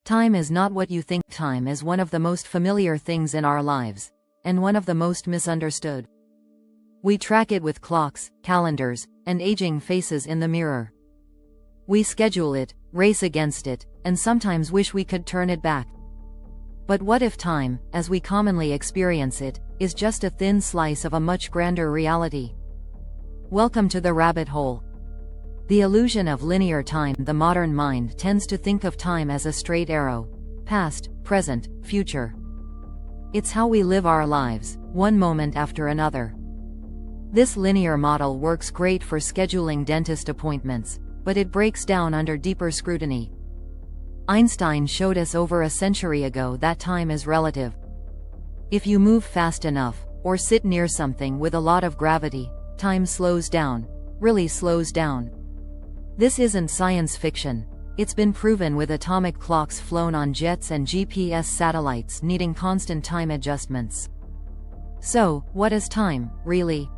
Time is not what you think. Time is one of the most familiar things in our lives, and one of the most misunderstood. We track it with clocks, calendars, and aging faces in the mirror. We schedule it, race against it, and sometimes wish we could turn it back. But what if time, as we commonly experience it, is just a thin slice of a much grander reality? Welcome to the rabbit hole. The illusion of linear time. The modern mind tends to think of time as a straight arrow: past, present, future. It's how we live our lives, one moment after another. This linear model works great for scheduling dentist appointments, but it breaks down under deeper scrutiny. Einstein showed us over a century ago that time is relative. If you move fast enough, or sit near something with a lot of gravity, time slows down, really slows down. This isn't science fiction. It's been proven with atomic clocks flown on jets and GPS satellites needing constant time adjustments. So, what is time, really?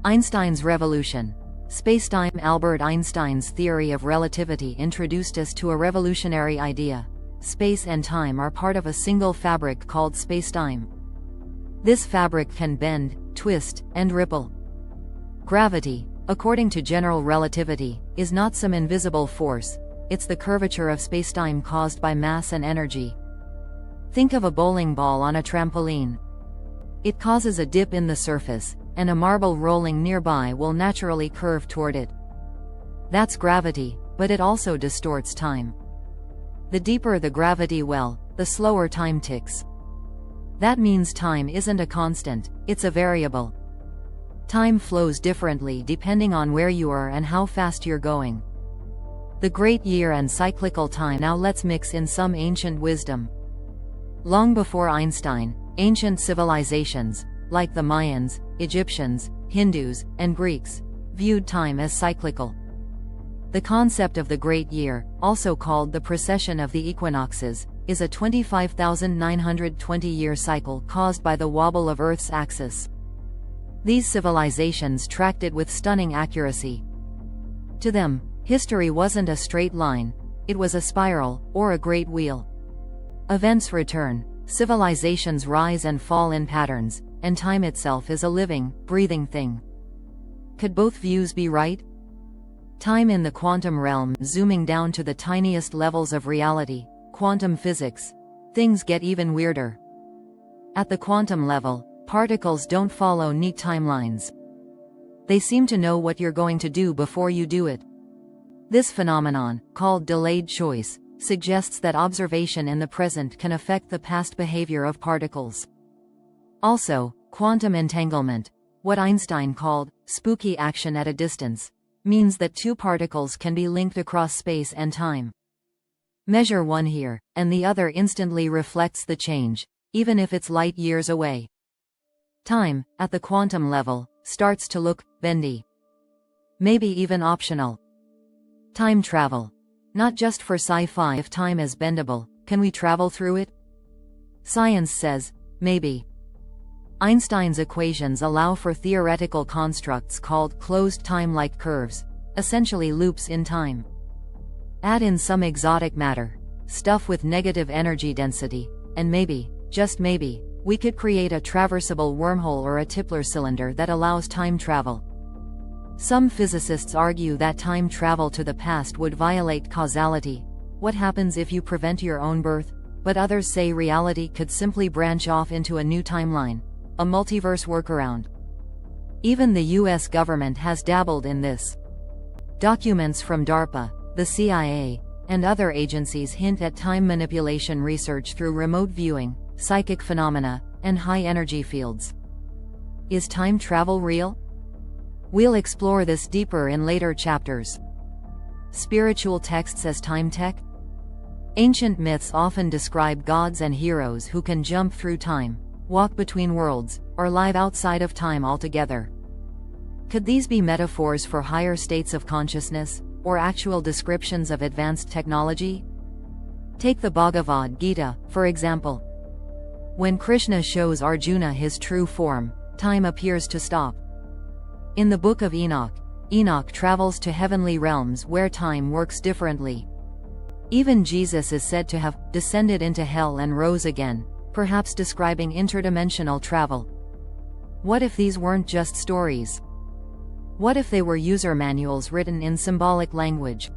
Einstein's revolution. Spacetime Albert Einstein's theory of relativity introduced us to a revolutionary idea. Space and time are part of a single fabric called spacetime. This fabric can bend, twist, and ripple. Gravity, according to general relativity, is not some invisible force. It's the curvature of spacetime caused by mass and energy. Think of a bowling ball on a trampoline. It causes a dip in the surface, and a marble rolling nearby will naturally curve toward it. That's gravity, but it also distorts time. The deeper the gravity well, the slower time ticks. That means time isn't a constant, it's a variable. Time flows differently depending on where you are and how fast you're going. The great year and cyclical time. Now let's mix in some ancient wisdom. Long before Einstein, ancient civilizations, like the Mayans, Egyptians, Hindus, and Greeks, viewed time as cyclical. The concept of the great year, also called the precession of the Equinoxes, is a 25,920-year cycle caused by the wobble of Earth's axis. These civilizations tracked it with stunning accuracy. To them, history wasn't a straight line, it was a spiral, or a great wheel. Events return, civilizations rise and fall in patterns, and time itself is a living, breathing thing. Could both views be right? Time in the quantum realm. Zooming down to the tiniest levels of reality, quantum physics, things get even weirder. At the quantum level, particles don't follow neat timelines. They seem to know what you're going to do before you do it. This phenomenon, called delayed choice, suggests that observation in the present can affect the past behavior of particles. Also, quantum entanglement, what Einstein called spooky action at a distance, means that two particles can be linked across space and time. Measure one here, and the other instantly reflects the change, even if it's light years away. Time, at the quantum level, starts to look bendy. Maybe even optional. Time travel. Not just for sci-fi. If time is bendable, can we travel through it? Science says, maybe. Einstein's equations allow for theoretical constructs called closed timelike curves, essentially loops in time. Add in some exotic matter, stuff with negative energy density, and maybe, just maybe, we could create a traversable wormhole or a Tipler cylinder that allows time travel. Some physicists argue that time travel to the past would violate causality. What happens if you prevent your own birth? But others say reality could simply branch off into a new timeline, a multiverse workaround. Even the US government has dabbled in this. Documents from DARPA, the CIA, and other agencies hint at time manipulation research through remote viewing, psychic phenomena, and high-energy fields. Is time travel real? We'll explore this deeper in later chapters. Spiritual texts as time tech? Ancient myths often describe gods and heroes who can jump through time, walk between worlds, or live outside of time altogether. Could these be metaphors for higher states of consciousness, or actual descriptions of advanced technology? Take the Bhagavad Gita, for example. When Krishna shows Arjuna his true form, time appears to stop. In the Book of Enoch, Enoch travels to heavenly realms where time works differently. Even Jesus is said to have descended into hell and rose again, perhaps describing interdimensional travel. What if these weren't just stories? What if they were user manuals written in symbolic language?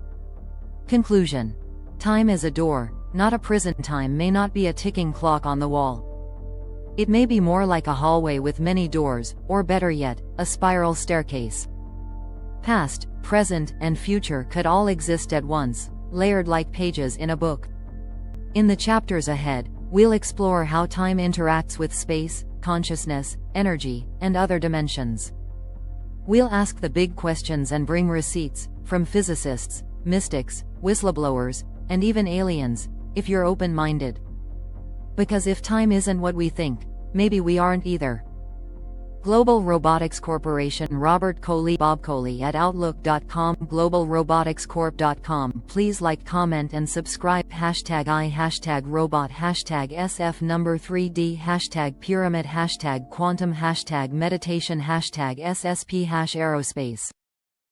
Conclusion. Time is a door, not a prison. Time may not be a ticking clock on the wall. It may be more like a hallway with many doors, or better yet, a spiral staircase. Past, present, and future could all exist at once, layered like pages in a book. In the chapters ahead, we'll explore how time interacts with space, consciousness, energy, and other dimensions. We'll ask the big questions and bring receipts, from physicists, mystics, whistleblowers, and even aliens, if you're open-minded. Because if time isn't what we think, maybe we aren't either. Global Robotics Corporation. Robert Coley. Bob Coley at Outlook.com. GlobalRoboticsCorp.com. Please like, comment and subscribe. #I #robot #SF number 3D #pyramid #quantum #meditation #SSP #aerospace